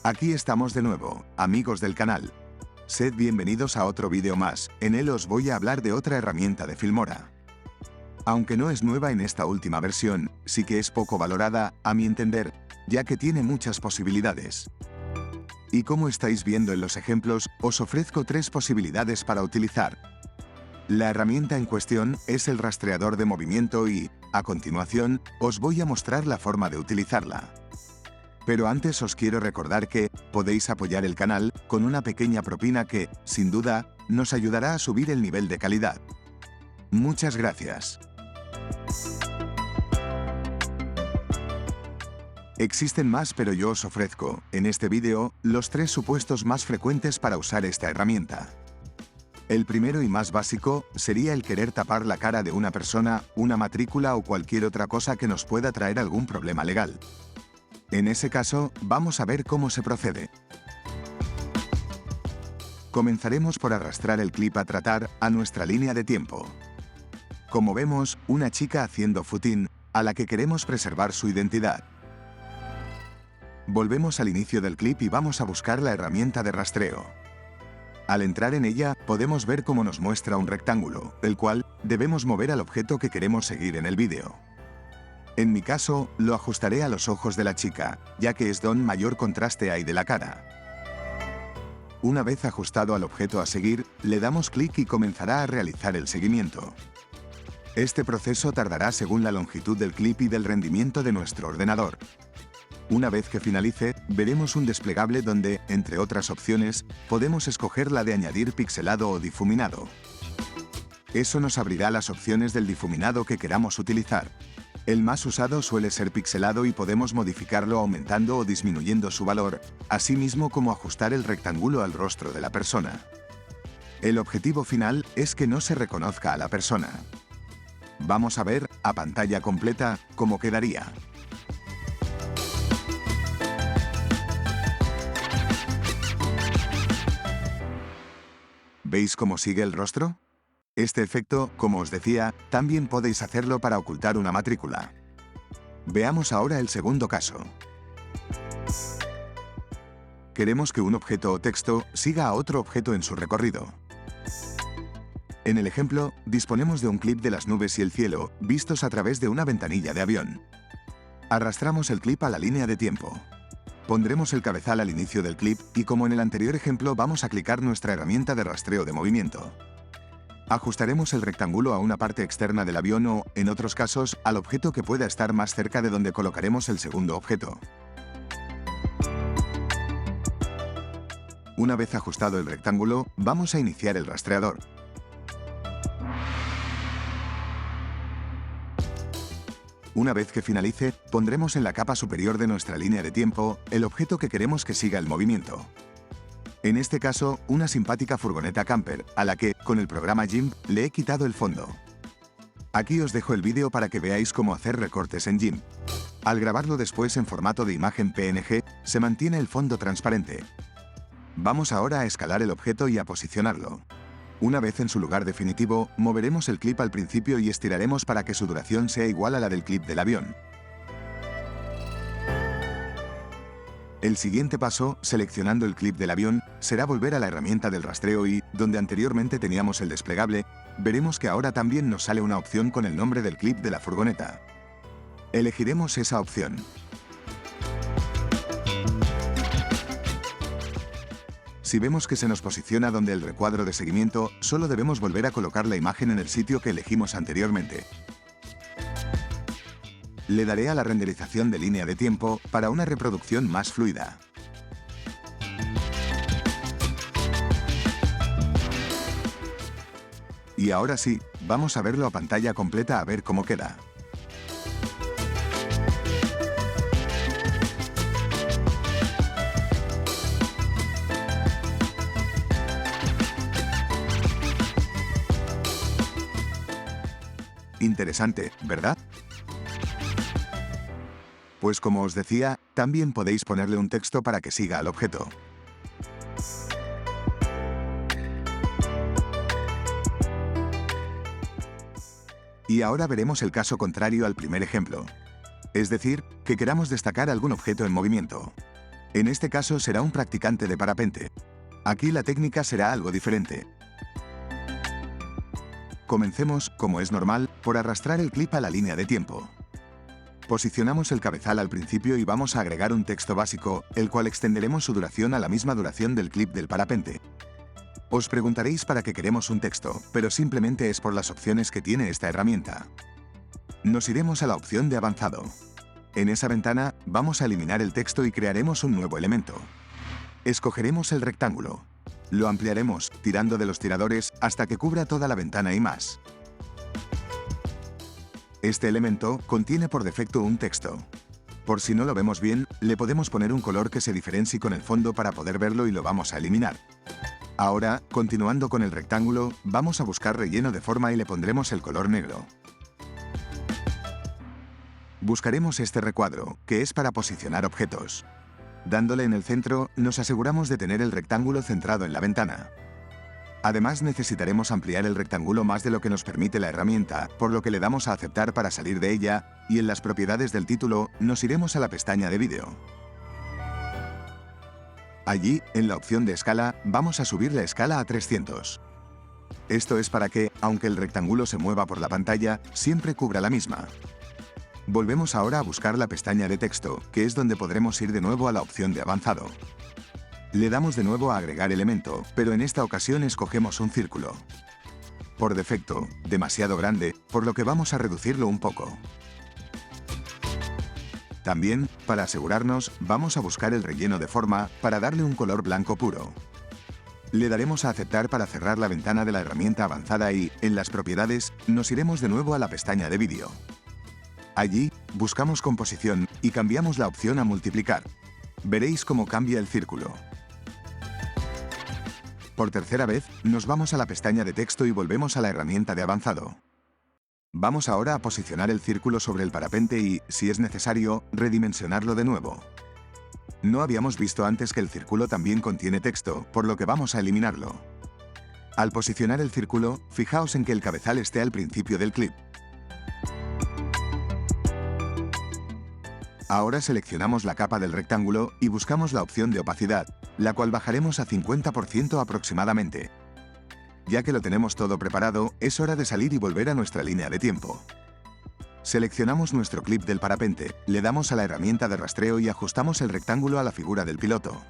Aquí estamos de nuevo, amigos del canal. Sed bienvenidos a otro vídeo más, en él os voy a hablar de otra herramienta de Filmora. Aunque no es nueva en esta última versión, sí que es poco valorada, a mi entender, ya que tiene muchas posibilidades. Y como estáis viendo en los ejemplos, os ofrezco 3 posibilidades para utilizar. La herramienta en cuestión es el rastreador de movimiento y, a continuación, os voy a mostrar la forma de utilizarla. Pero antes os quiero recordar que podéis apoyar el canal con una pequeña propina que, sin duda, nos ayudará a subir el nivel de calidad. Muchas gracias. Existen más, pero yo os ofrezco, en este vídeo, los 3 supuestos más frecuentes para usar esta herramienta. El primero y más básico sería el querer tapar la cara de una persona, una matrícula o cualquier otra cosa que nos pueda traer algún problema legal. En ese caso, vamos a ver cómo se procede. Comenzaremos por arrastrar el clip a tratar a nuestra línea de tiempo. Como vemos, una chica haciendo footing, a la que queremos preservar su identidad. Volvemos al inicio del clip y vamos a buscar la herramienta de rastreo. Al entrar en ella, podemos ver cómo nos muestra un rectángulo, el cual debemos mover al objeto que queremos seguir en el vídeo. En mi caso, lo ajustaré a los ojos de la chica, ya que es donde mayor contraste hay de la cara. Una vez ajustado al objeto a seguir, le damos clic y comenzará a realizar el seguimiento. Este proceso tardará según la longitud del clip y del rendimiento de nuestro ordenador. Una vez que finalice, veremos un desplegable donde, entre otras opciones, podemos escoger la de añadir pixelado o difuminado. Eso nos abrirá las opciones del difuminado que queramos utilizar. El más usado suele ser pixelado y podemos modificarlo aumentando o disminuyendo su valor, así mismo como ajustar el rectángulo al rostro de la persona. El objetivo final es que no se reconozca a la persona. Vamos a ver, a pantalla completa, cómo quedaría. ¿Veis cómo sigue el rostro? Este efecto, como os decía, también podéis hacerlo para ocultar una matrícula. Veamos ahora el segundo caso. Queremos que un objeto o texto siga a otro objeto en su recorrido. En el ejemplo, disponemos de un clip de las nubes y el cielo, vistos a través de una ventanilla de avión. Arrastramos el clip a la línea de tiempo. Pondremos el cabezal al inicio del clip y, como en el anterior ejemplo, vamos a clicar nuestra herramienta de rastreo de movimiento. Ajustaremos el rectángulo a una parte externa del avión o, en otros casos, al objeto que pueda estar más cerca de donde colocaremos el segundo objeto. Una vez ajustado el rectángulo, vamos a iniciar el rastreador. Una vez que finalice, pondremos en la capa superior de nuestra línea de tiempo el objeto que queremos que siga el movimiento. En este caso, una simpática furgoneta camper, a la que, con el programa GIMP, le he quitado el fondo. Aquí os dejo el vídeo para que veáis cómo hacer recortes en GIMP. Al grabarlo después en formato de imagen PNG, se mantiene el fondo transparente. Vamos ahora a escalar el objeto y a posicionarlo. Una vez en su lugar definitivo, moveremos el clip al principio y estiraremos para que su duración sea igual a la del clip del avión. El siguiente paso, seleccionando el clip del avión, será volver a la herramienta del rastreo y, donde anteriormente teníamos el desplegable, veremos que ahora también nos sale una opción con el nombre del clip de la furgoneta. Elegiremos esa opción. Si vemos que se nos posiciona donde el recuadro de seguimiento, solo debemos volver a colocar la imagen en el sitio que elegimos anteriormente. Le daré a la renderización de línea de tiempo para una reproducción más fluida. Y ahora sí, vamos a verlo a pantalla completa a ver cómo queda. Interesante, ¿verdad? Pues como os decía, también podéis ponerle un texto para que siga al objeto. Y ahora veremos el caso contrario al primer ejemplo. Es decir, que queramos destacar algún objeto en movimiento. En este caso será un practicante de parapente. Aquí la técnica será algo diferente. Comencemos, como es normal, por arrastrar el clip a la línea de tiempo. Posicionamos el cabezal al principio y vamos a agregar un texto básico, el cual extenderemos su duración a la misma duración del clip del parapente. Os preguntaréis para qué queremos un texto, pero simplemente es por las opciones que tiene esta herramienta. Nos iremos a la opción de avanzado. En esa ventana, vamos a eliminar el texto y crearemos un nuevo elemento. Escogeremos el rectángulo. Lo ampliaremos, tirando de los tiradores, hasta que cubra toda la ventana y más. Este elemento contiene por defecto un texto. Por si no lo vemos bien, le podemos poner un color que se diferencie con el fondo para poder verlo y lo vamos a eliminar. Ahora, continuando con el rectángulo, vamos a buscar relleno de forma y le pondremos el color negro. Buscaremos este recuadro, que es para posicionar objetos. Dándole en el centro, nos aseguramos de tener el rectángulo centrado en la ventana. Además, necesitaremos ampliar el rectángulo más de lo que nos permite la herramienta, por lo que le damos a aceptar para salir de ella, y en las propiedades del título, nos iremos a la pestaña de vídeo. Allí, en la opción de escala, vamos a subir la escala a 300. Esto es para que, aunque el rectángulo se mueva por la pantalla, siempre cubra la misma. Volvemos ahora a buscar la pestaña de texto, que es donde podremos ir de nuevo a la opción de avanzado. Le damos de nuevo a agregar elemento, pero en esta ocasión escogemos un círculo. Por defecto, demasiado grande, por lo que vamos a reducirlo un poco. También, para asegurarnos, vamos a buscar el relleno de forma para darle un color blanco puro. Le daremos a aceptar para cerrar la ventana de la herramienta avanzada y, en las propiedades, nos iremos de nuevo a la pestaña de vídeo. Allí, buscamos composición y cambiamos la opción a multiplicar. Veréis cómo cambia el círculo. Por tercera vez, nos vamos a la pestaña de texto y volvemos a la herramienta de avanzado. Vamos ahora a posicionar el círculo sobre el parapente y, si es necesario, redimensionarlo de nuevo. No habíamos visto antes que el círculo también contiene texto, por lo que vamos a eliminarlo. Al posicionar el círculo, fijaos en que el cabezal esté al principio del clip. Ahora seleccionamos la capa del rectángulo y buscamos la opción de opacidad, la cual bajaremos a 50% aproximadamente. Ya que lo tenemos todo preparado, es hora de salir y volver a nuestra línea de tiempo. Seleccionamos nuestro clip del parapente, le damos a la herramienta de rastreo y ajustamos el rectángulo a la figura del piloto.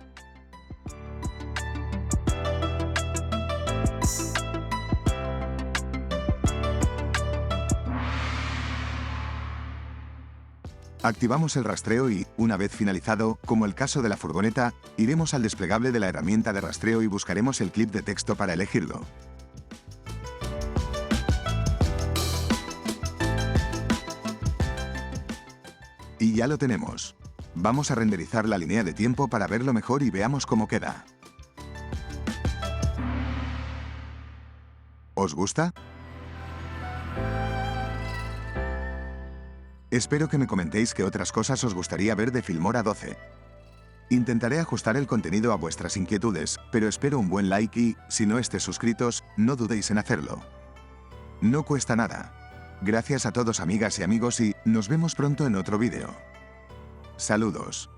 Activamos el rastreo y, una vez finalizado, como el caso de la furgoneta, iremos al desplegable de la herramienta de rastreo y buscaremos el clip de texto para elegirlo. Y ya lo tenemos. Vamos a renderizar la línea de tiempo para verlo mejor y veamos cómo queda. ¿Os gusta? Espero que me comentéis qué otras cosas os gustaría ver de Filmora 12. Intentaré ajustar el contenido a vuestras inquietudes, pero espero un buen like y, si no estéis suscritos, no dudéis en hacerlo. No cuesta nada. Gracias a todos amigas y amigos y nos vemos pronto en otro vídeo. Saludos.